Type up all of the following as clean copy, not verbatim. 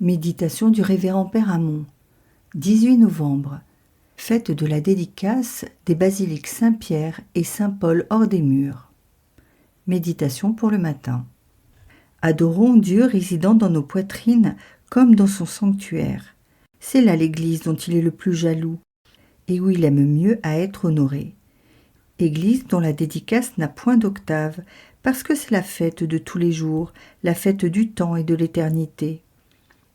Méditation du Révérend Père Hamon, 18 novembre, fête de la dédicace des basiliques Saint-Pierre et Saint-Paul hors des murs. Méditation pour le matin. Adorons Dieu résidant dans nos poitrines comme dans son sanctuaire. C'est là l'Église dont il est le plus jaloux et où il aime mieux à être honoré. Église dont la dédicace n'a point d'octave, parce que c'est la fête de tous les jours, la fête du temps et de l'éternité.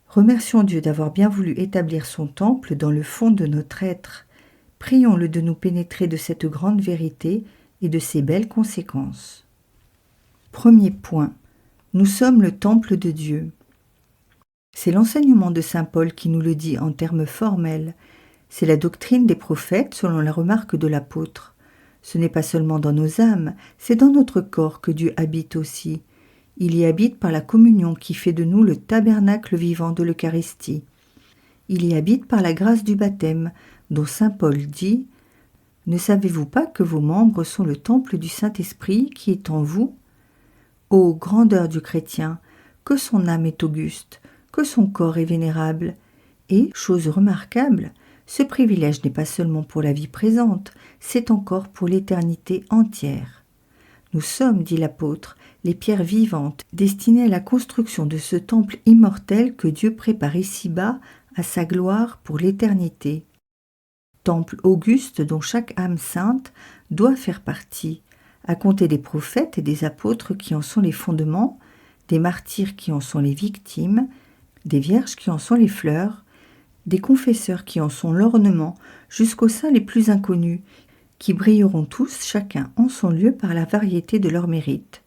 Remercions Dieu d'avoir bien voulu établir son temple dans le fond de notre être. Prions-le de nous pénétrer de cette grande vérité et de ses belles conséquences. Premier point. Nous sommes le temple de Dieu. C'est l'enseignement de saint Paul qui nous le dit en termes formels. C'est la doctrine des prophètes selon la remarque de l'apôtre. Ce n'est pas seulement dans nos âmes, c'est dans notre corps que Dieu habite aussi. Il y habite par la communion qui fait de nous le tabernacle vivant de l'Eucharistie. Il y habite par la grâce du baptême, dont saint Paul dit « Ne savez-vous pas que vos membres sont le temple du Saint-Esprit qui est en vous ? Ô grandeur du chrétien, que son âme est auguste, que son corps est vénérable. Et, chose remarquable, ce privilège n'est pas seulement pour la vie présente, c'est encore pour l'éternité entière. Nous sommes, dit l'apôtre, les pierres vivantes destinées à la construction de ce temple immortel que Dieu prépare ici-bas à sa gloire pour l'éternité. Temple auguste dont chaque âme sainte doit faire partie, à compter des prophètes et des apôtres qui en sont les fondements, des martyrs qui en sont les victimes, des vierges qui en sont les fleurs, des confesseurs qui en sont l'ornement, jusqu'aux saints les plus inconnus, qui brilleront tous chacun en son lieu par la variété de leurs mérites.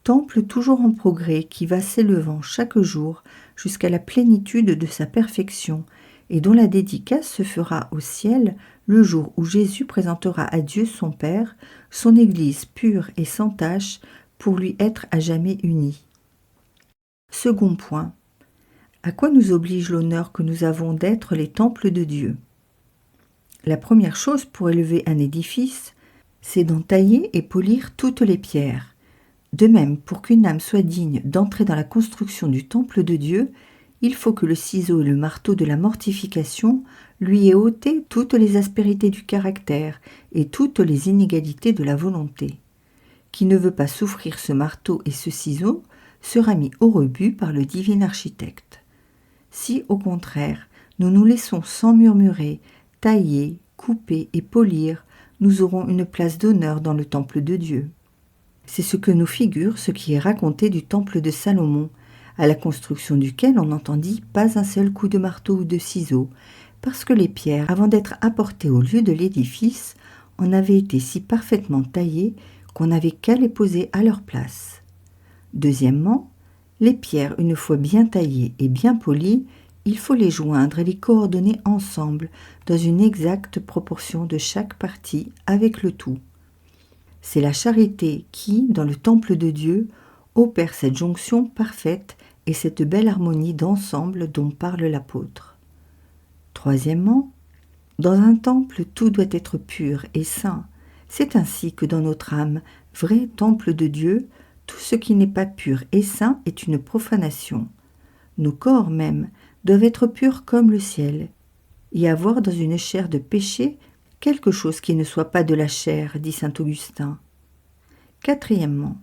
Temple toujours en progrès qui va s'élevant chaque jour jusqu'à la plénitude de sa perfection et dont la dédicace se fera au ciel le jour où Jésus présentera à Dieu son Père son Église pure et sans tache pour lui être à jamais unie. Second point. À quoi nous oblige l'honneur que nous avons d'être les temples de Dieu ? La première chose pour élever un édifice, c'est d'en tailler et polir toutes les pierres. De même, pour qu'une âme soit digne d'entrer dans la construction du temple de Dieu, il faut que le ciseau et le marteau de la mortification lui aient ôté toutes les aspérités du caractère et toutes les inégalités de la volonté. Qui ne veut pas souffrir ce marteau et ce ciseau sera mis au rebut par le divin architecte. Si, au contraire, nous nous laissons sans murmurer, tailler, couper et polir, nous aurons une place d'honneur dans le temple de Dieu. C'est ce que nous figure ce qui est raconté du temple de Salomon, à la construction duquel on n'entendit pas un seul coup de marteau ou de ciseau, parce que les pierres, avant d'être apportées au lieu de l'édifice, en avaient été si parfaitement taillées qu'on n'avait qu'à les poser à leur place. Deuxièmement, les pierres, une fois bien taillées et bien polies, il faut les joindre et les coordonner ensemble dans une exacte proportion de chaque partie avec le tout. C'est la charité qui, dans le temple de Dieu, opère cette jonction parfaite et cette belle harmonie d'ensemble dont parle l'apôtre. Troisièmement, dans un temple, tout doit être pur et saint. C'est ainsi que dans notre âme, vrai temple de Dieu, tout ce qui n'est pas pur et saint est une profanation. Nos corps même doivent être purs comme le ciel, et avoir dans une chair de péché quelque chose qui ne soit pas de la chair, dit saint Augustin. Quatrièmement,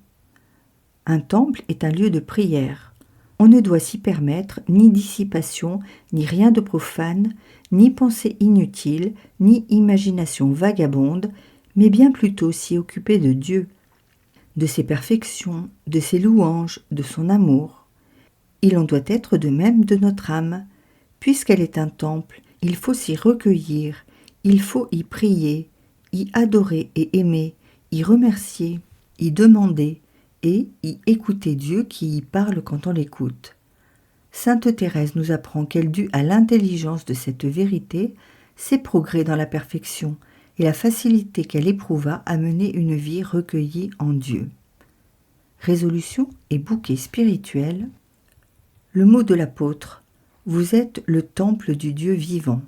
un temple est un lieu de prière. On ne doit s'y permettre ni dissipation, ni rien de profane, ni pensée inutile, ni imagination vagabonde, mais bien plutôt s'y occuper de Dieu, de ses perfections, de ses louanges, de son amour. Il en doit être de même de notre âme. Puisqu'elle est un temple, il faut s'y recueillir, il faut y prier, y adorer et aimer, y remercier, y demander et y écouter Dieu qui y parle quand on l'écoute. Sainte Thérèse nous apprend qu'elle dut à l'intelligence de cette vérité ses progrès dans la perfection et la facilité qu'elle éprouva à mener une vie recueillie en Dieu. Résolution et bouquet spirituel. Le mot de l'apôtre, vous êtes le temple du Dieu vivant.